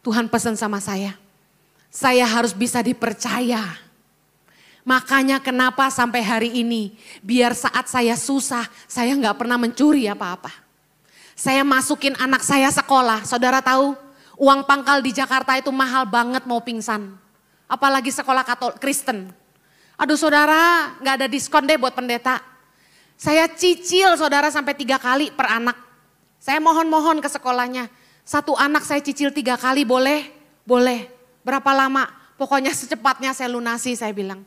Tuhan pesan sama saya harus bisa dipercaya. Makanya kenapa sampai hari ini, biar saat saya susah, saya nggak pernah mencuri apa-apa. Saya masukin anak saya sekolah, saudara tahu, uang pangkal di Jakarta itu mahal banget mau pingsan. Apalagi sekolah Katolik Kristen. Aduh saudara, nggak ada diskon deh buat pendeta. Saya cicil saudara sampai 3 kali per anak. Saya mohon-mohon ke sekolahnya, 1 anak saya cicil 3 kali boleh? Boleh. Berapa lama? Pokoknya secepatnya saya lunasi, saya bilang.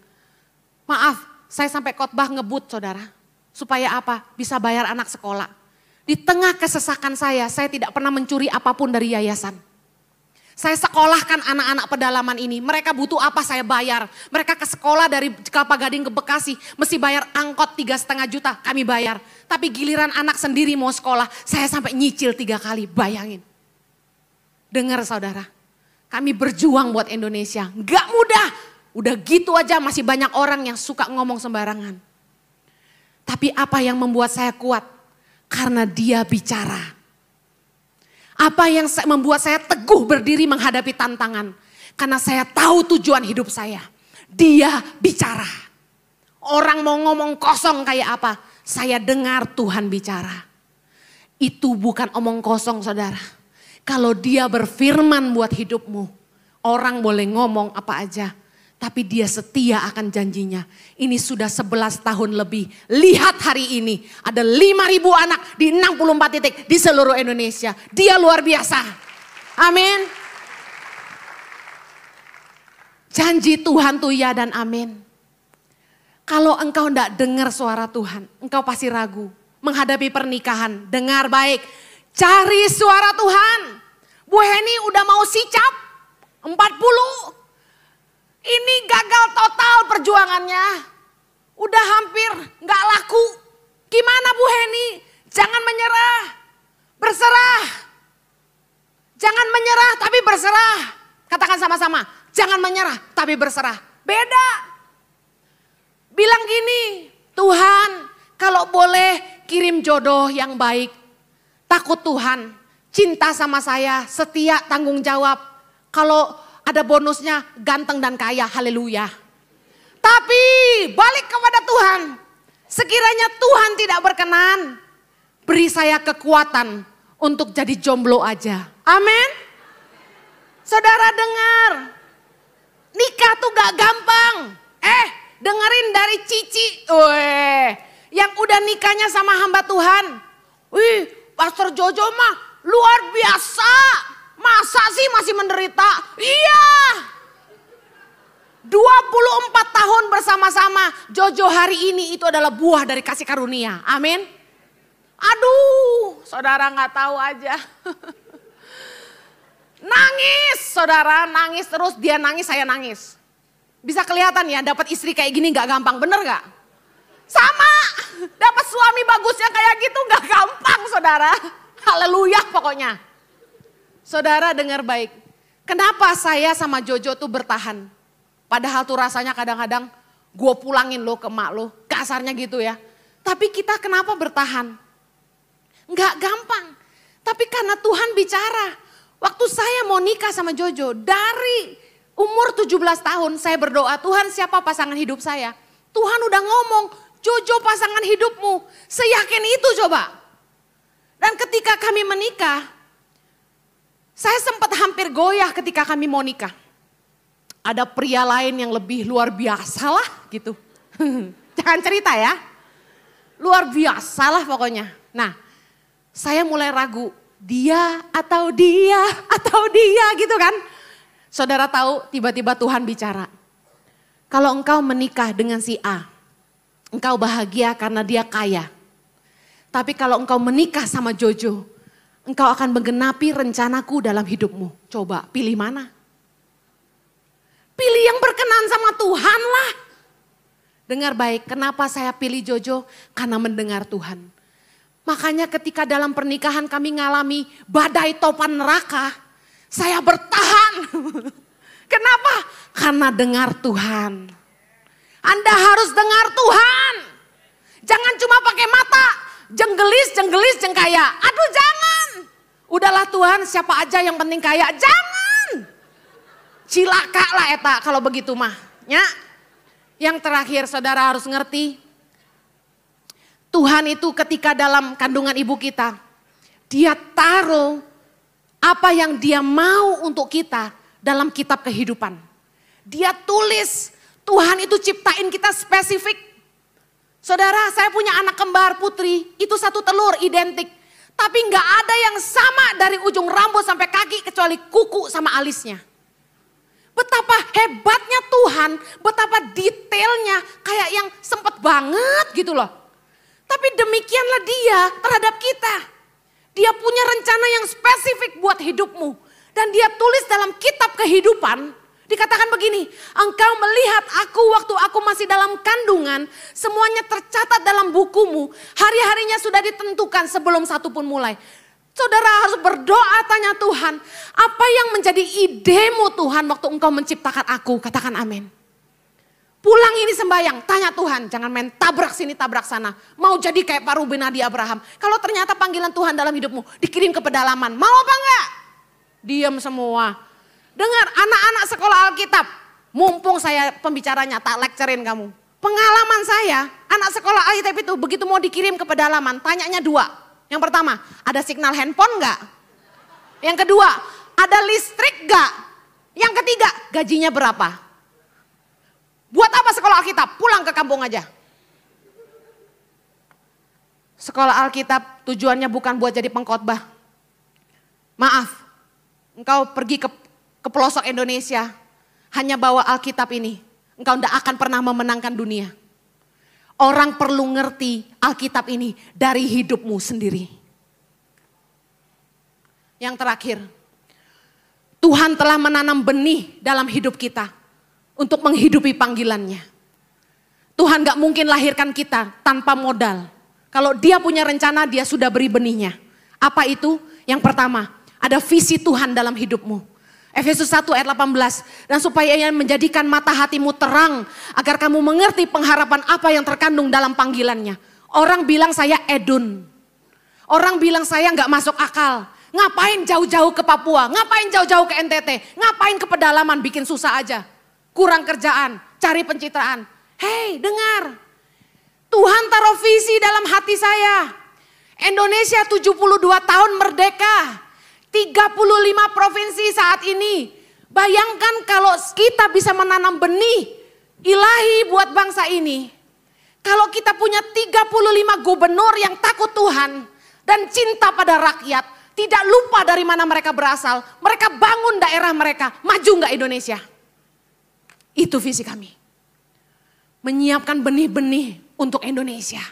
Maaf, saya sampai khotbah ngebut saudara. Supaya apa? Bisa bayar anak sekolah. Di tengah kesesakan saya tidak pernah mencuri apapun dari yayasan. Saya sekolahkan anak-anak pedalaman ini. Mereka butuh apa saya bayar. Mereka ke sekolah dari Kelapa Gading ke Bekasi. Mesti bayar angkot 3,5 juta, kami bayar. Tapi giliran anak sendiri mau sekolah, saya sampai nyicil 3 kali, bayangin. Dengar saudara, kami berjuang buat Indonesia. Gak mudah. Udah gitu aja masih banyak orang yang suka ngomong sembarangan. Tapi apa yang membuat saya kuat? Karena Dia bicara. Apa yang membuat saya teguh berdiri menghadapi tantangan? Karena saya tahu tujuan hidup saya. Dia bicara. Orang mau ngomong kosong kayak apa? Saya dengar Tuhan bicara. Itu bukan omong kosong saudara. Kalau Dia berfirman buat hidupmu, orang boleh ngomong apa aja. Tapi dia setia akan janjinya. Ini sudah 11 tahun lebih. Lihat hari ini ada 5.000 anak di 64 titik di seluruh Indonesia. Dia luar biasa. Amin. Janji Tuhan tuh ya dan amin. Kalau engkau tidak dengar suara Tuhan, engkau pasti ragu. Menghadapi pernikahan, dengar baik. Cari suara Tuhan. Bu Heni udah mau sicap 40. Ini gagal total perjuangannya. Udah hampir gak laku. Gimana Bu Heni? Jangan menyerah. Berserah. Jangan menyerah tapi berserah. Katakan sama-sama. Jangan menyerah tapi berserah. Beda. Bilang gini, Tuhan kalau boleh kirim jodoh yang baik. Takut Tuhan, cinta sama saya, setia, tanggung jawab. Kalau ada bonusnya ganteng dan kaya, haleluya. Tapi balik kepada Tuhan. Sekiranya Tuhan tidak berkenan, beri saya kekuatan untuk jadi jomblo aja. Amin. Saudara dengar, nikah tuh gak gampang. Dengerin dari Cici. Yang udah nikahnya sama hamba Tuhan. Pastor Jojo mah luar biasa. Masa sih masih menderita? Iya. 24 tahun bersama-sama. Jojo hari ini itu adalah buah dari kasih karunia. Amin. Aduh, saudara gak tahu aja. Nangis, saudara nangis terus. Dia nangis, saya nangis. Bisa kelihatan ya, dapat istri kayak gini gak gampang, bener gak? Sama, dapat suami bagusnya kayak gitu gak gampang saudara. Haleluya pokoknya. Saudara dengar baik, kenapa saya sama Jojo tuh bertahan? Padahal tuh rasanya kadang-kadang gue pulangin lo ke emak lo, kasarnya gitu ya. Tapi kita kenapa bertahan? Gak gampang, tapi karena Tuhan bicara. Waktu saya mau nikah sama Jojo, dari umur 17 tahun saya berdoa, Tuhan siapa pasangan hidup saya? Tuhan udah ngomong, Jojo pasangan hidupmu. Seyakin itu coba. Dan ketika kami menikah, saya sempat hampir goyah ketika kami mau nikah. Ada pria lain yang lebih luar biasa lah gitu. Jangan cerita ya. Luar biasa lah pokoknya. Nah, saya mulai ragu, dia atau dia gitu kan. Saudara tahu tiba-tiba Tuhan bicara. Kalau engkau menikah dengan si A, engkau bahagia karena dia kaya. Tapi kalau engkau menikah sama Jojo, engkau akan menggenapi rencanaku dalam hidupmu. Coba pilih mana? Pilih yang berkenan sama Tuhan lah. Dengar baik, kenapa saya pilih Jojo? Karena mendengar Tuhan. Makanya ketika dalam pernikahan kami ngalami badai topan neraka, saya bertahan. Kenapa? Karena dengar Tuhan. Anda harus dengar Tuhan. Jangan cuma pakai mata. Jenggelis, jengkaya. Aduh jangan. Udahlah Tuhan, siapa aja yang penting kaya. Jangan. Cilaka lah eta kalau begitu mah. Ya. Yang terakhir saudara harus ngerti. Tuhan itu ketika dalam kandungan ibu kita. Dia taruh apa yang dia mau untuk kita dalam kitab kehidupan. Dia tulis, Tuhan itu ciptain kita spesifik. Saudara, saya punya anak kembar putri, itu satu telur identik. Tapi gak ada yang sama dari ujung rambut sampai kaki kecuali kuku sama alisnya. Betapa hebatnya Tuhan, betapa detailnya kayak yang sempet banget gitu loh. Tapi demikianlah dia terhadap kita. Dia punya rencana yang spesifik buat hidupmu. Dan dia tulis dalam kitab kehidupan. Dikatakan begini, engkau melihat aku waktu aku masih dalam kandungan. Semuanya tercatat dalam bukumu. Hari-harinya sudah ditentukan sebelum satu pun mulai. Saudara harus berdoa tanya Tuhan. Apa yang menjadi idemu Tuhan waktu engkau menciptakan aku? Katakan amin. Pulang ini sembahyang, tanya Tuhan, jangan main tabrak sini tabrak sana. Mau jadi kayak Pak Ruben Adi Abraham. Kalau ternyata panggilan Tuhan dalam hidupmu dikirim ke pedalaman, mau apa enggak? Diam semua. Dengar anak-anak sekolah Alkitab, mumpung saya pembicaranya tak lecturein kamu. Pengalaman saya, anak sekolah Alkitab itu begitu mau dikirim ke pedalaman, tanyanya dua. Yang pertama, ada signal handphone enggak? Yang kedua, ada listrik enggak? Yang ketiga, gajinya berapa? Buat apa sekolah Alkitab? Pulang ke kampung aja. Sekolah Alkitab tujuannya bukan buat jadi pengkhotbah. Maaf, engkau pergi ke pelosok Indonesia, hanya bawa Alkitab ini. Engkau tidak akan pernah memenangkan dunia. Orang perlu ngerti Alkitab ini dari hidupmu sendiri. Yang terakhir, Tuhan telah menanam benih dalam hidup kita untuk menghidupi panggilannya. Tuhan gak mungkin lahirkan kita tanpa modal. Kalau dia punya rencana, dia sudah beri benihnya. Apa itu? Yang pertama, ada visi Tuhan dalam hidupmu. Efesus 1 ayat 18. Dan supaya ia menjadikan mata hatimu terang, agar kamu mengerti pengharapan apa yang terkandung dalam panggilannya. Orang bilang saya edun. Orang bilang saya gak masuk akal. Ngapain jauh-jauh ke Papua? Ngapain jauh-jauh ke NTT? Ngapain ke pedalaman bikin susah aja? Kurang kerjaan, cari pencitraan. Hei, dengar. Tuhan taruh visi dalam hati saya. Indonesia 72 tahun merdeka. 35 provinsi saat ini. Bayangkan kalau kita bisa menanam benih ilahi buat bangsa ini. Kalau kita punya 35 gubernur yang takut Tuhan dan cinta pada rakyat. Tidak lupa dari mana mereka berasal. Mereka bangun daerah mereka. Maju nggak Indonesia? Itu visi kami. Menyiapkan benih-benih untuk Indonesia.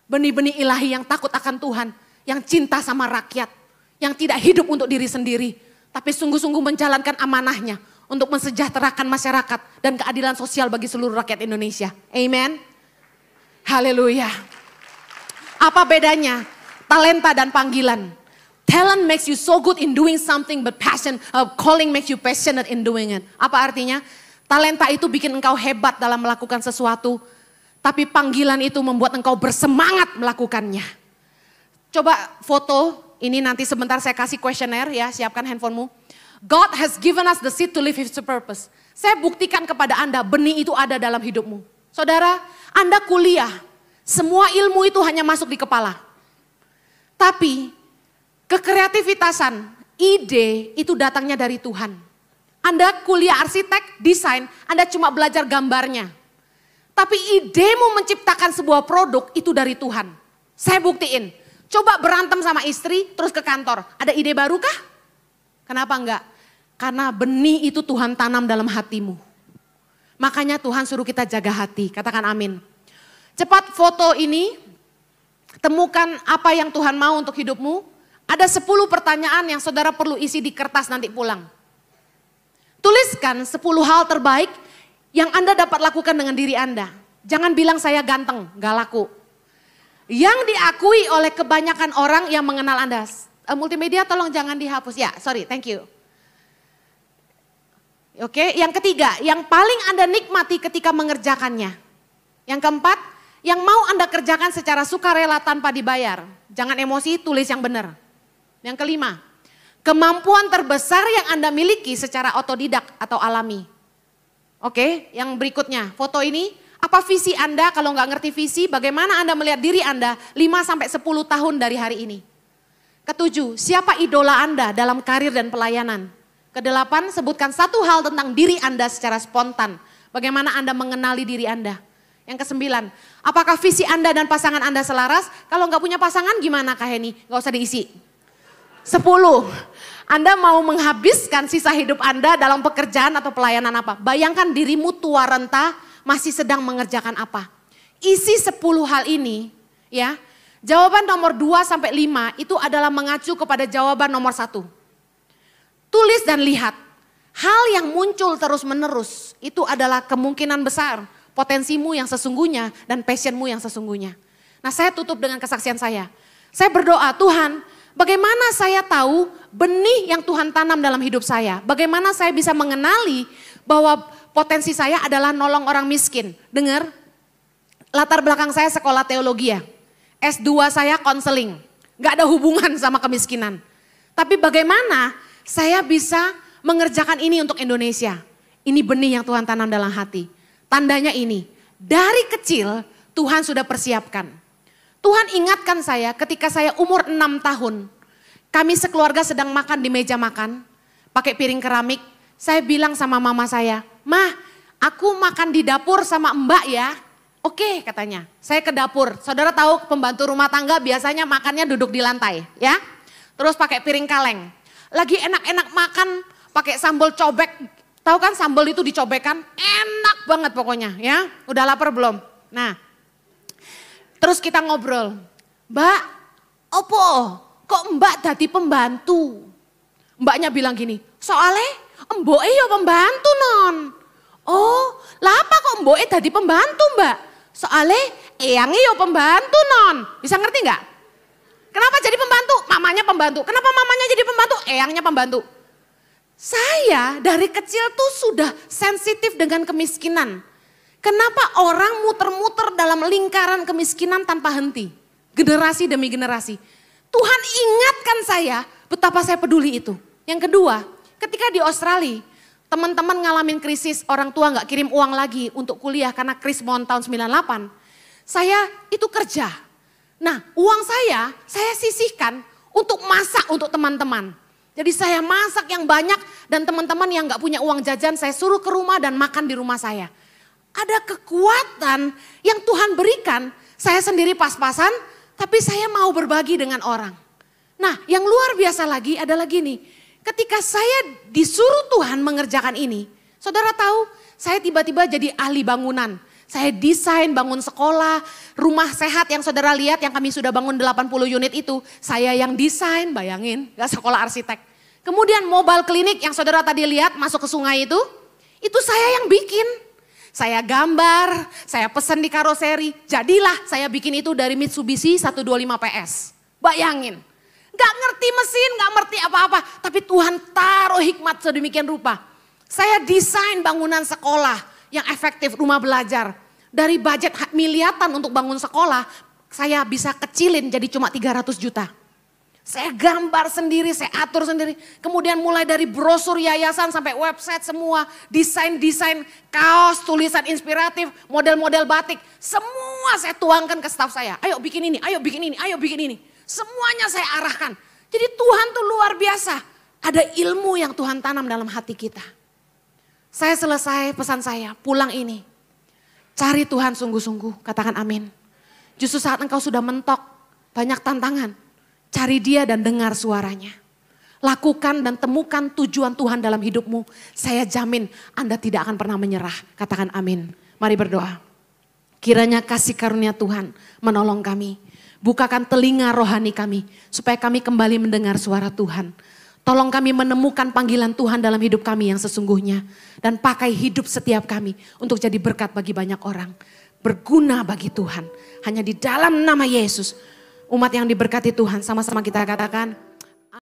Benih-benih ilahi yang takut akan Tuhan. Yang cinta sama rakyat. Yang tidak hidup untuk diri sendiri. Tapi sungguh-sungguh menjalankan amanahnya. Untuk mensejahterakan masyarakat. Dan keadilan sosial bagi seluruh rakyat Indonesia. Amen. Haleluya. Apa bedanya talenta dan panggilan? Talent makes you so good in doing something, but calling makes you passionate in doing it. Apa artinya? Talenta itu bikin engkau hebat dalam melakukan sesuatu, tapi panggilan itu membuat engkau bersemangat melakukannya. Coba foto ini nanti sebentar saya kasih kuesioner ya, siapkan handphonemu. God has given us the seed to live His purpose. Saya buktikan kepada Anda, benih itu ada dalam hidupmu. Saudara, Anda kuliah, semua ilmu itu hanya masuk di kepala. Tapi kekreativitasan, ide itu datangnya dari Tuhan. Anda kuliah arsitek, desain, Anda cuma belajar gambarnya. Tapi idemu menciptakan sebuah produk itu dari Tuhan. Saya buktiin. Coba berantem sama istri, terus ke kantor. Ada ide baru kah? Kenapa enggak? Karena benih itu Tuhan tanam dalam hatimu. Makanya Tuhan suruh kita jaga hati. Katakan amin. Cepat foto ini. Temukan apa yang Tuhan mau untuk hidupmu. Ada 10 pertanyaan yang saudara perlu isi di kertas nanti pulang. Tuliskan 10 hal terbaik yang Anda dapat lakukan dengan diri Anda. Jangan bilang saya ganteng, gak laku. Yang diakui oleh kebanyakan orang yang mengenal Anda. Multimedia tolong jangan dihapus. Ya, sorry, thank you. Oke, yang ketiga, yang paling Anda nikmati ketika mengerjakannya. Yang keempat, yang mau Anda kerjakan secara sukarela tanpa dibayar. Jangan emosi, tulis yang benar. Yang kelima, kemampuan terbesar yang Anda miliki secara otodidak atau alami. Oke, yang berikutnya, foto ini, apa visi Anda? Kalau nggak ngerti visi, bagaimana Anda melihat diri Anda 5-10 tahun dari hari ini? Ketujuh, siapa idola Anda dalam karir dan pelayanan? Kedelapan, sebutkan satu hal tentang diri Anda secara spontan. Bagaimana Anda mengenali diri Anda? Yang kesembilan, apakah visi Anda dan pasangan Anda selaras? Kalau nggak punya pasangan gimana Kak Heni? Nggak usah diisi. 10, Anda mau menghabiskan sisa hidup Anda dalam pekerjaan atau pelayanan apa? Bayangkan dirimu tua renta masih sedang mengerjakan apa? Isi 10 hal ini ya. Jawaban nomor 2-5 itu adalah mengacu kepada jawaban nomor 1. Tulis dan lihat. Hal yang muncul terus menerus itu adalah kemungkinan besar potensimu yang sesungguhnya dan passionmu yang sesungguhnya. Nah, saya tutup dengan kesaksian saya. Saya berdoa, Tuhan, bagaimana saya tahu benih yang Tuhan tanam dalam hidup saya? Bagaimana saya bisa mengenali bahwa potensi saya adalah nolong orang miskin? Dengar, latar belakang saya sekolah teologi ya. S2 saya konseling, gak ada hubungan sama kemiskinan. Tapi bagaimana saya bisa mengerjakan ini untuk Indonesia? Ini benih yang Tuhan tanam dalam hati. Tandanya ini, dari kecil Tuhan sudah persiapkan. Tuhan ingatkan saya ketika saya umur 6 tahun. Kami sekeluarga sedang makan di meja makan, pakai piring keramik. Saya bilang sama mama saya, "Mah, aku makan di dapur sama Mbak ya. Oke katanya, saya ke dapur. Saudara tahu pembantu rumah tangga biasanya makannya duduk di lantai ya. Terus pakai piring kaleng. Lagi enak-enak makan pakai sambal cobek. Tahu kan sambal itu dicobekkan? Enak banget pokoknya ya. Udah lapar belum? Nah, terus kita ngobrol. Mbak, opo kok Mbak dadi pembantu? Mbaknya bilang gini, soalnya mboke yo pembantu non. Oh, lah apa kok mboke dadi pembantu Mbak? Soalnya eyange yo pembantu non. Bisa ngerti nggak? Kenapa jadi pembantu? Mamanya pembantu. Kenapa mamanya jadi pembantu? Eyangnya pembantu. Saya dari kecil tuh sudah sensitif dengan kemiskinan. Kenapa orang muter-muter dalam lingkaran kemiskinan tanpa henti? Generasi demi generasi. Tuhan ingatkan saya betapa saya peduli itu. Yang kedua, ketika di Australia, teman-teman ngalamin krisis, orang tua gak kirim uang lagi untuk kuliah karena Krismon tahun 98. Saya itu kerja. Nah, uang saya sisihkan untuk masak untuk teman-teman. Jadi saya masak yang banyak dan teman-teman yang gak punya uang jajan saya suruh ke rumah dan makan di rumah saya. Ada kekuatan yang Tuhan berikan, saya sendiri pas-pasan tapi saya mau berbagi dengan orang. Nah yang luar biasa lagi adalah gini, ketika saya disuruh Tuhan mengerjakan ini, saudara tahu saya tiba-tiba jadi ahli bangunan. Saya desain bangun sekolah, rumah sehat yang saudara lihat yang kami sudah bangun 80 unit itu. Saya yang desain, bayangin, gak sekolah arsitek. Kemudian mobile klinik yang saudara tadi lihat masuk ke sungai itu saya yang bikin. Saya gambar, saya pesan di karoseri, jadilah saya bikin itu dari Mitsubishi 125 PS. Bayangin, gak ngerti mesin, gak ngerti apa-apa, tapi Tuhan taruh hikmat sedemikian rupa. Saya desain bangunan sekolah yang efektif, rumah belajar. Dari budget miliaran untuk bangun sekolah, saya bisa kecilin jadi cuma 300 juta. Saya gambar sendiri, saya atur sendiri. Kemudian mulai dari brosur yayasan sampai website semua. Desain-desain kaos, tulisan inspiratif, model-model batik. Semua saya tuangkan ke staf saya. Ayo bikin ini, ayo bikin ini, ayo bikin ini. Semuanya saya arahkan. Jadi Tuhan tuh luar biasa. Ada ilmu yang Tuhan tanam dalam hati kita. Saya selesai pesan saya, pulang ini. Cari Tuhan sungguh-sungguh, katakan amin. Justru saat engkau sudah mentok, banyak tantangan. Cari dia dan dengar suaranya. Lakukan dan temukan tujuan Tuhan dalam hidupmu. Saya jamin Anda tidak akan pernah menyerah. Katakan amin. Mari berdoa. Kiranya kasih karunia Tuhan menolong kami. Bukakan telinga rohani kami. Supaya kami kembali mendengar suara Tuhan. Tolong kami menemukan panggilan Tuhan dalam hidup kami yang sesungguhnya. Dan pakai hidup setiap kami untuk jadi berkat bagi banyak orang. Berguna bagi Tuhan. Hanya di dalam nama Yesus. Umat yang diberkati Tuhan, sama-sama kita katakan.